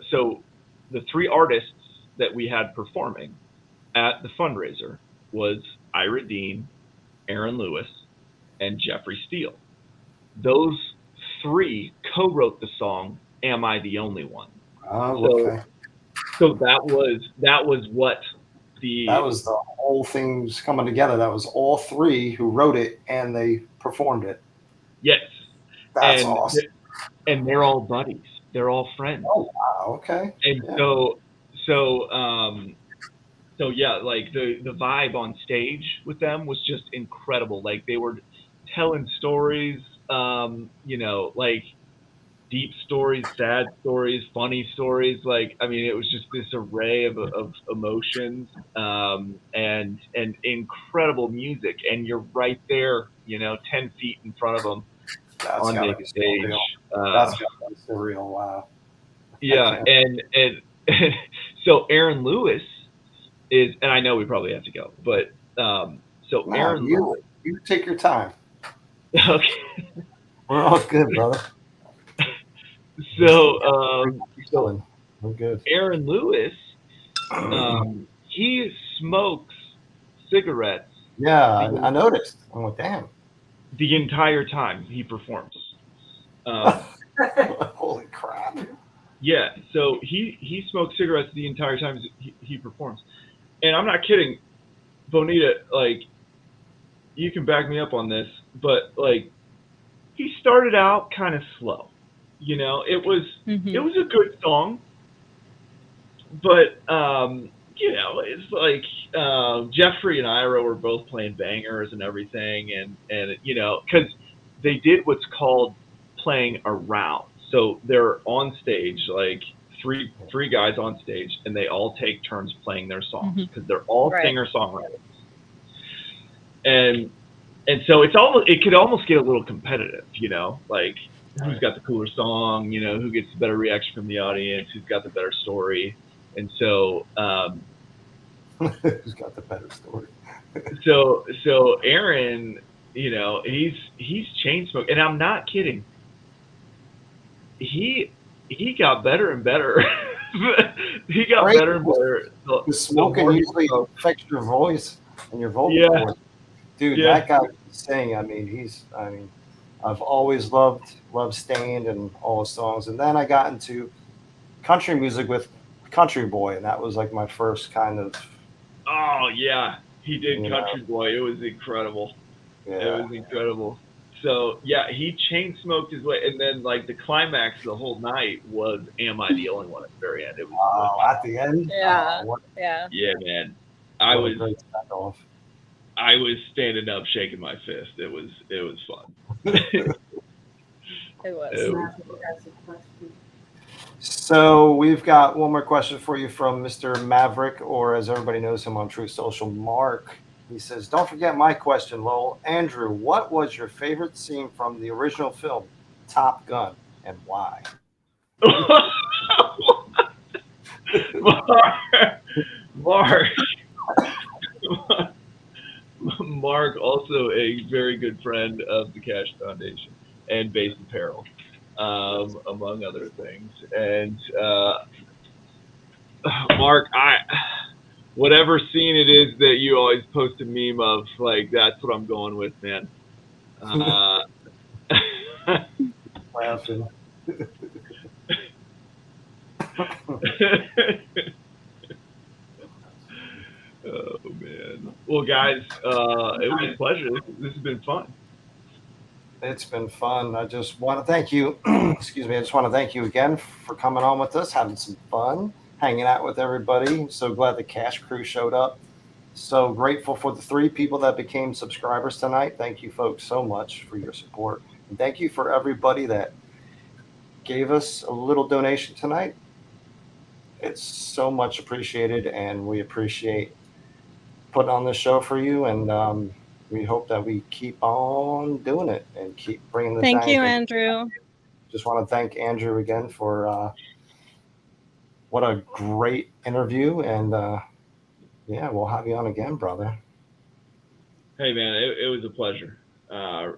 three artists that we had performing at the fundraiser was Ira Dean, Aaron Lewis, and Jeffrey Steele. Those three co-wrote the song "Am I the Only One?" Okay. So that was what that was the whole thing was coming together. That was all three who wrote it and they performed it. Yes. That's awesome. And they're all buddies. They're all friends. Oh wow, okay. And so yeah, like the vibe on stage with them was just incredible. Like they were telling stories, like deep stories, sad stories, funny stories. Like, I mean, it was just this array of emotions, and incredible music. And you're right there, 10 feet in front of them. That's on the stage. That's surreal. Wow. Yeah, and so Aaron Lewis is, and I know we probably have to go, but so No, Aaron Lewis. You take your time. Okay. We're all good, brother. So we're good. Aaron Lewis, he smokes cigarettes. Yeah, I noticed. I'm like, damn. The entire time he performs. Holy crap. Yeah, so he smokes cigarettes the entire time he performs. And I'm not kidding, Bonita, like, you can back me up on this, but like, he started out kind of slow. It was a good song, but it's like Jeffrey and Ira were both playing bangers and everything, and because they did what's called playing around. So they're on stage, like three guys on stage, and they all take turns playing their songs because they're all singer-songwriters. And so it could almost get a little competitive, like who's got the cooler song, who gets the better reaction from the audience, who's got the better story. And so who's got the better story? so Aaron, he's chain smoke, and I'm not kidding. He got better and better. He got better and better. The smoking usually affects your voice and your vocal cords. Dude, Yeah. that guy was saying, I I've always loved Stained and all his songs. And then I got into country music with Country Boy, and that was like my first kind of. Oh yeah, he did Country Boy. It was incredible. Yeah. It was incredible. So yeah, he chain smoked his way, and then like the climax of the whole night was "Am I the Only One?" At the very end. It was at the end. Yeah. Yeah. Yeah, man. I was standing up, shaking my fist. It was fun. It was. So we've got one more question for you from Mr. Maverick, or as everybody knows him on True Social, Mark. He says, "Don't forget my question, Lowell. Andrew, what was your favorite scene from the original film, Top Gun, and why?" Mark, also a very good friend of the Kash Foundation and Base Apparel, among other things. And Mark, whatever scene it is that you always post a meme of, like, that's what I'm going with, man. Laughing. Oh man. Well, guys, it was a pleasure. This has been fun. It's been fun. I just want to thank you. Excuse me. I just want to thank you again for coming on with us, having some fun, hanging out with everybody. So glad the Kash crew showed up. So grateful for the 3 people that became subscribers tonight. Thank you, folks, so much for your support. And thank you for everybody that gave us a little donation tonight. It's so much appreciated, and we appreciate putting on this show for you. And we hope that we keep on doing it and keep bringing the. Thank you, Andrew. Just want to thank Andrew again for what a great interview, and yeah, we'll have you on again, brother. Hey man, it was a pleasure, and I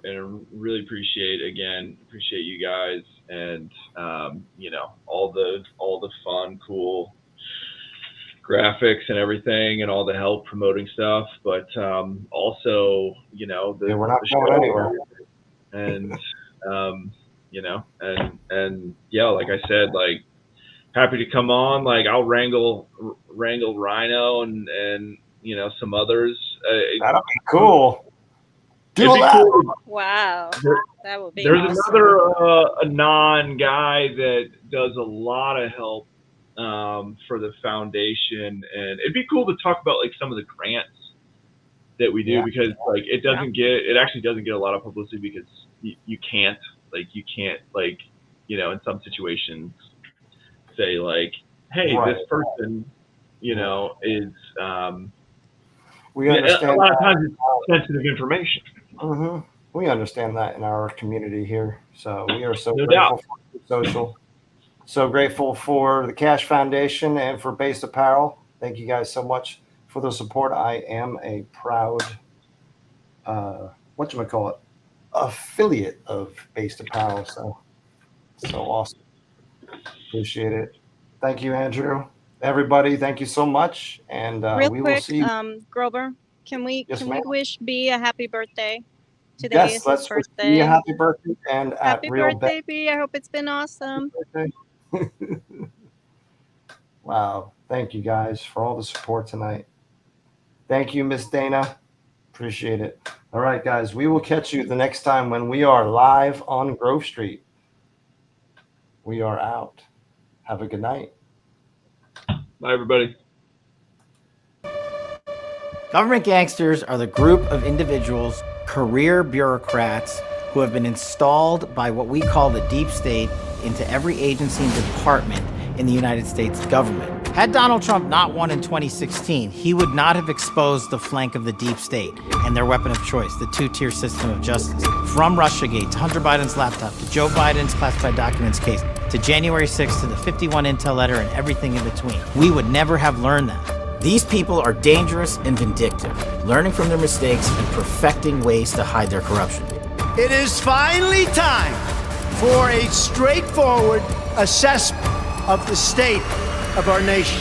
really appreciate you guys, and all the fun, cool graphics and everything, and all the help promoting stuff, but also we're not going anywhere, and and yeah, like I said, like, happy to come on. Like, I'll wrangle Rhino and some others. That'll be cool. Cool. Wow, that would be. There's awesome. another Anon guy that does a lot of help for the foundation, and it'd be cool to talk about like some of the grants that we do, because like it actually doesn't get a lot of publicity, because you can't in some situations say like, hey, this person is we understand a lot of times it's sensitive information. Mm-hmm. We understand that in our community here, so we are so No grateful doubt. for social. So grateful for the Kash Foundation and for Base Apparel. Thank you guys so much for the support. I am a proud, affiliate of Base Apparel. So awesome. Appreciate it. Thank you, Andrew. Everybody, thank you so much. And Real we quick, will see you. Grover, can we ma'am. wish B a happy birthday? Today Yes, is let's his wish birthday. B a happy birthday, and Happy at Real birthday, B. I hope it's been awesome. Wow. Thank you guys for all the support tonight. Thank you, Miss Dana. Appreciate it. All right, guys. We will catch you the next time when we are live on Grove Street. We are out. Have a good night. Bye, everybody. Government gangsters are the group of individuals, career bureaucrats, who have been installed by what we call the deep state into every agency and department in the United States government. Had Donald Trump not won in 2016, he would not have exposed the flank of the deep state and their weapon of choice, the two-tier system of justice. From Russiagate to Hunter Biden's laptop to Joe Biden's classified documents case to January 6th to the 51 Intel letter and everything in between. We would never have learned that. These people are dangerous and vindictive, learning from their mistakes and perfecting ways to hide their corruption. It is finally time for a straightforward assessment of the state of our nation.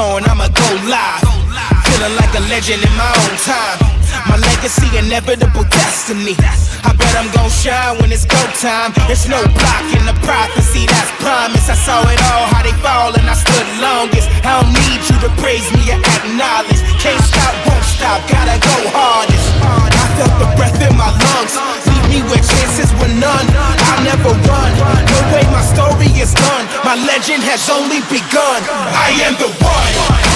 on, I'ma go live. Feeling like a legend in my own time. My legacy, inevitable destiny. I bet I'm gon' shine when it's go time. There's no blocking the prophecy, that's promise. I saw it all, how they fall, and I stood longest. I don't need you to praise me or acknowledge. Can't stop, won't stop, gotta go hardest. I felt the breath in my lungs. Leave me where chances were none. I'll never run. No way my story is done. My legend has only begun. I am the one.